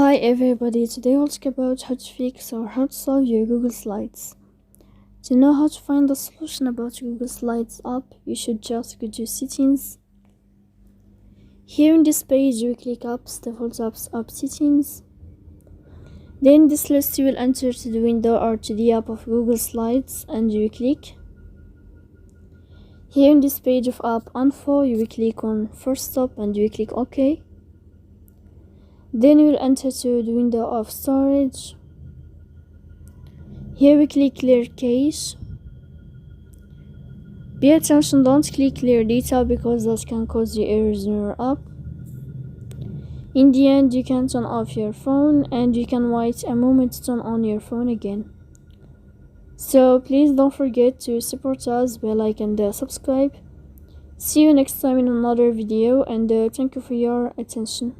Hi everybody, today we'll talk about how to fix or how to solve your Google Slides. To know how to find the solution about Google Slides app, you should just go to Settings. Here in this page, you click Apps, Default Apps, App Settings. Then in this list, you will enter to the window or to the app of Google Slides and you click. Here in this page of App Info, you will click on First Stop and you click OK. Then you will enter to the window of storage. Here we click clear cache. Be attention, don't click clear data because that can cause you errors in your app. In the end, you can turn off your phone and you can wait a moment to turn on your phone again. So please don't forget to support us by like and subscribe. See you next time in another video and thank you for your attention.